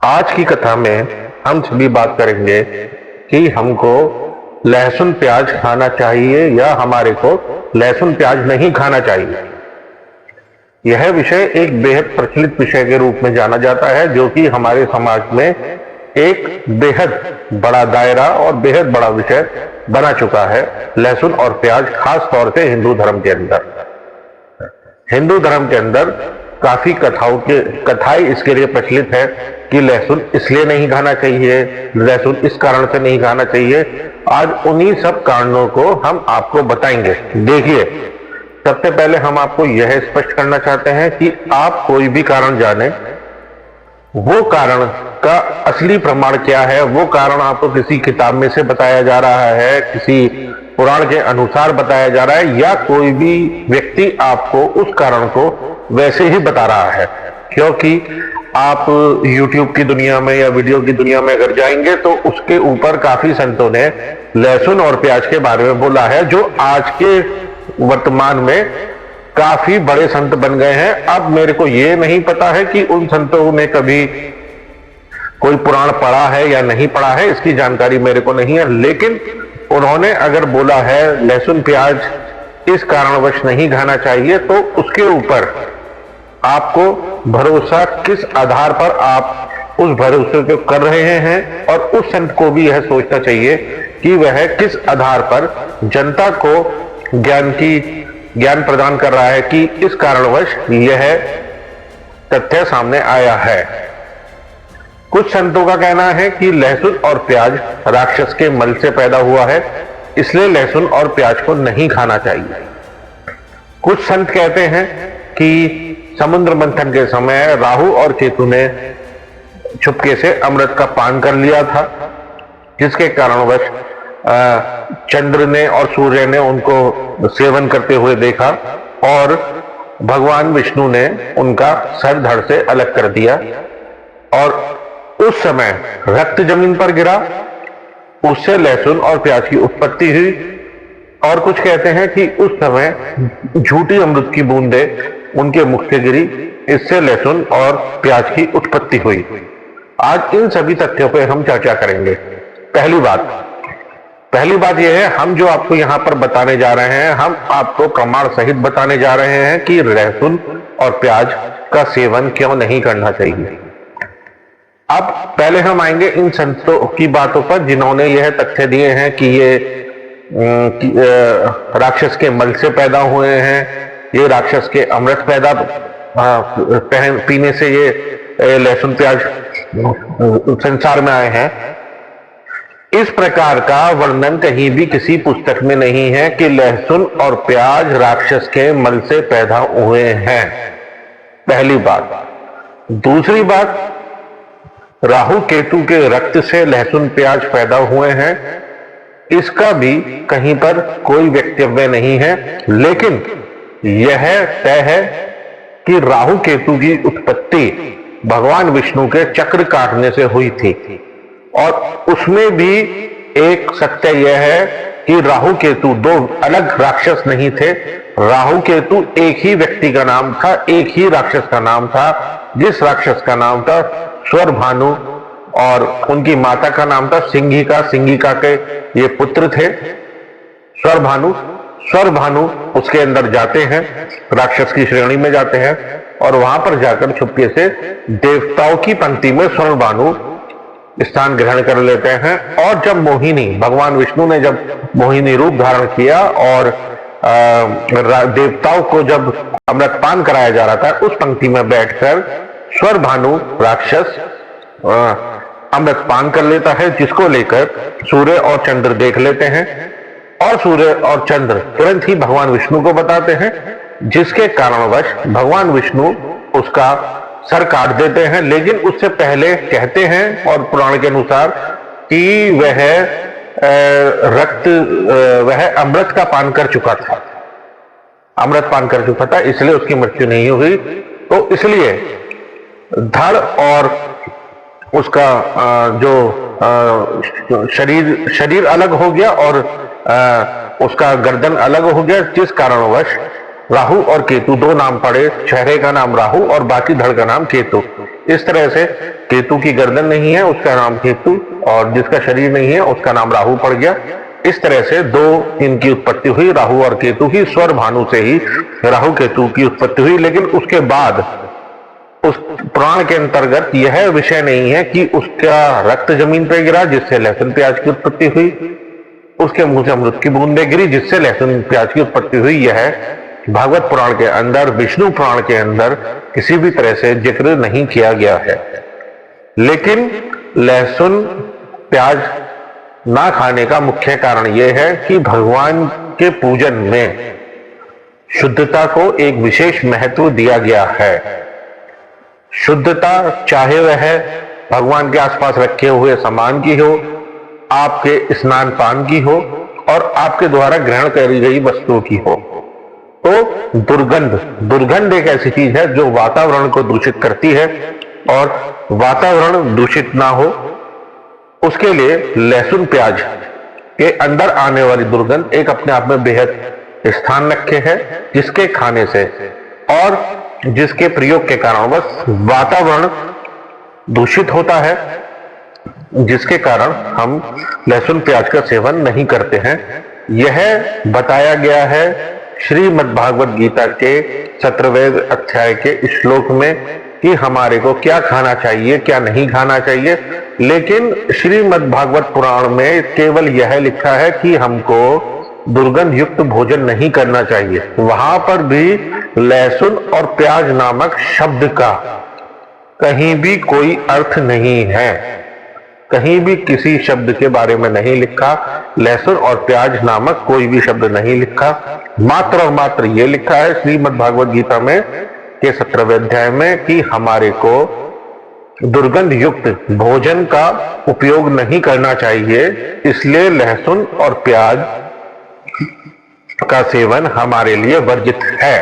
आज की कथा में हम सभी बात करेंगे कि हमको लहसुन प्याज खाना चाहिए या हमारे को लहसुन प्याज नहीं खाना चाहिए। यह विषय एक बेहद प्रचलित विषय के रूप में जाना जाता है, जो कि हमारे समाज में एक बेहद बड़ा दायरा और बेहद बड़ा विषय बना चुका है। लहसुन और प्याज, खास तौर से हिंदू धर्म के अंदर काफी कथाएं इसके लिए प्रचलित है कि लहसुन इसलिए नहीं खाना चाहिए, लहसुन इस कारण से नहीं खाना चाहिए। आज उन्हीं सब कारणों को हम आपको बताएंगे। देखिए, सबसे पहले हम आपको यह स्पष्ट करना चाहते हैं कि आप कोई भी कारण जाने, वो कारण का असली प्रमाण क्या है, वो कारण आपको किसी किताब में से बताया जा रहा है, किसी पुराण के अनुसार बताया जा रहा है, या कोई भी व्यक्ति आपको उस कारण को वैसे ही बता रहा है। क्योंकि आप YouTube की दुनिया में या वीडियो की दुनिया में अगर जाएंगे तो उसके ऊपर काफी संतों ने लहसुन और प्याज के बारे में बोला है, जो आज के वर्तमान में काफी बड़े संत बन गए हैं। अब मेरे को यह नहीं पता है कि उन संतों ने कभी कोई पुराण पढ़ा है या नहीं पढ़ा है, इसकी जानकारी मेरे को नहीं है, लेकिन उन्होंने अगर बोला है लहसुन प्याज इस कारणवश नहीं खाना चाहिए, तो उसके ऊपर आपको भरोसा किस आधार पर आप उस भरोसे को कर रहे हैं, और उस संत को भी यह सोचना चाहिए कि वह किस आधार पर जनता को ज्ञान प्रदान कर रहा है कि इस कारणवश यह तथ्य सामने आया है। कुछ संतों का कहना है कि लहसुन और प्याज राक्षस के मल से पैदा हुआ है, इसलिए लहसुन और प्याज को नहीं खाना चाहिए। कुछ संत कहते हैं कि समुद्र मंथन के समय राहु और केतु ने चुपके से अमृत का पान कर लिया था, जिसके कारणवश चंद्र ने और सूर्य ने उनको सेवन करते हुए देखा और भगवान विष्णु ने उनका सर धड़ से अलग कर दिया, और उस समय रक्त जमीन पर गिरा, उससे लहसुन और प्याज की उत्पत्ति हुई। और कुछ कहते हैं कि उस समय झूठी अमृत की बूंदें उनके मुख से गिरी, इससे लहसुन और प्याज की उत्पत्ति हुई। आज इन सभी तथ्यों पर हम चर्चा करेंगे। पहली बात यह है, हम जो आपको यहाँ पर बताने जा रहे हैं, हम आपको प्रमाण सहित बताने जा रहे हैं कि लहसुन और प्याज का सेवन क्यों नहीं करना चाहिए। अब पहले हम आएंगे इन संतों की बातों पर, जिन्होंने यह तथ्य दिए हैं कि ये राक्षस के मल से पैदा हुए हैं, ये राक्षस के अमृत पीने से ये लहसुन प्याज संसार में आए हैं। इस प्रकार का वर्णन कहीं भी किसी पुस्तक में नहीं है कि लहसुन और प्याज राक्षस के मल से पैदा हुए हैं। पहली बात। दूसरी बात, राहु केतु के रक्त से लहसुन प्याज पैदा हुए हैं, इसका भी कहीं पर कोई वक्तव्य नहीं है, लेकिन यह तय है कि राहु केतु की उत्पत्ति भगवान विष्णु के चक्र काटने से हुई थी, और उसमें भी एक सत्य यह है कि राहु केतु दो अलग राक्षस नहीं थे। राहु केतु एक ही व्यक्ति का नाम था, एक ही राक्षस का नाम था, जिस राक्षस का नाम था स्वरभानु, और उनकी माता का नाम था सिंघिका। सिंघिका के ये पुत्र थे स्वरभानु उसके अंदर जाते हैं, राक्षस की श्रेणी में जाते हैं, और वहां पर जाकर छुपके से देवताओं की पंक्ति में स्वरभानु स्थान ग्रहण कर लेते हैं। और जब भगवान विष्णु ने जब मोहिनी रूप धारण किया और देवताओं को जब अमृतपान कराया जा रहा था, उस पंक्ति में बैठकर स्वरभानु राक्षस अमृतपान कर लेता है, जिसको लेकर सूर्य और चंद्र देख लेते हैं, और सूर्य और चंद्र तुरंत ही भगवान विष्णु को बताते हैं, जिसके कारणवश भगवान विष्णु उसका सर काट देते हैं। लेकिन उससे पहले कहते हैं, और पुराण के अनुसार, कि वह अमृत का पान कर चुका था, इसलिए उसकी मृत्यु नहीं हुई। तो इसलिए धड़ और उसका जो शरीर अलग हो गया, और उसका गर्दन अलग हो गया, जिस कारणवश राहु और केतु दो नाम पड़े। चेहरे का नाम राहु और बाकी धड़ का नाम केतु। इस तरह से केतु की गर्दन नहीं है उसका नाम केतु, और जिसका शरीर नहीं है उसका नाम राहु पड़ गया। इस तरह से दो इनकी उत्पत्ति हुई, राहु और केतु की। स्वर भानु से ही राहु केतु की उत्पत्ति हुई, लेकिन उसके बाद उस पुराण के अंतर्गत यह विषय नहीं है कि उसका रक्त जमीन पर गिरा जिससे लहसुन प्याज की उत्पत्ति हुई, उसके मुंह से अमृत की बूंदें गिरी जिससे लहसुन प्याज की उत्पत्ति हुई। यह भागवत पुराण के अंदर, विष्णु पुराण के अंदर किसी भी तरह से जिक्र नहीं किया गया है। लेकिन लहसुन प्याज ना खाने का मुख्य कारण यह है कि भगवान के पूजन में शुद्धता को एक विशेष महत्व दिया गया है। शुद्धता चाहे वह भगवान के आसपास रखे हुए सामान की हो, आपके स्नान पान की हो, और आपके द्वारा ग्रहण करी गई वस्तुओं की हो। तो दुर्गंध एक ऐसी चीज है जो वातावरण को दूषित करती है, और वातावरण दूषित ना हो उसके लिए लहसुन प्याज के अंदर आने वाली दुर्गंध एक अपने आप में बेहद स्थान रखे है, जिसके खाने से और जिसके प्रयोग के कारण बस वातावरण दूषित होता है, जिसके कारण हम लहसुन प्याज का सेवन नहीं करते हैं। यह बताया गया है श्रीमद् भागवत गीता के 17वें अध्याय के श्लोक में कि हमारे को क्या खाना चाहिए क्या नहीं खाना चाहिए। लेकिन श्रीमद् भागवत पुराण में केवल यह लिखा है कि हमको दुर्गंध युक्त भोजन नहीं करना चाहिए। वहां पर भी लहसुन और प्याज नामक शब्द का कहीं भी कोई अर्थ नहीं है, कहीं भी किसी शब्द के बारे में नहीं लिखा, लहसुन और प्याज नामक कोई भी शब्द नहीं लिखा। मात्र और मात्र ये लिखा है श्रीमद् भागवत गीता में के 17वें अध्याय में कि हमारे को दुर्गंध युक्त भोजन का उपयोग नहीं करना चाहिए, इसलिए लहसुन और प्याज का सेवन हमारे लिए वर्जित है।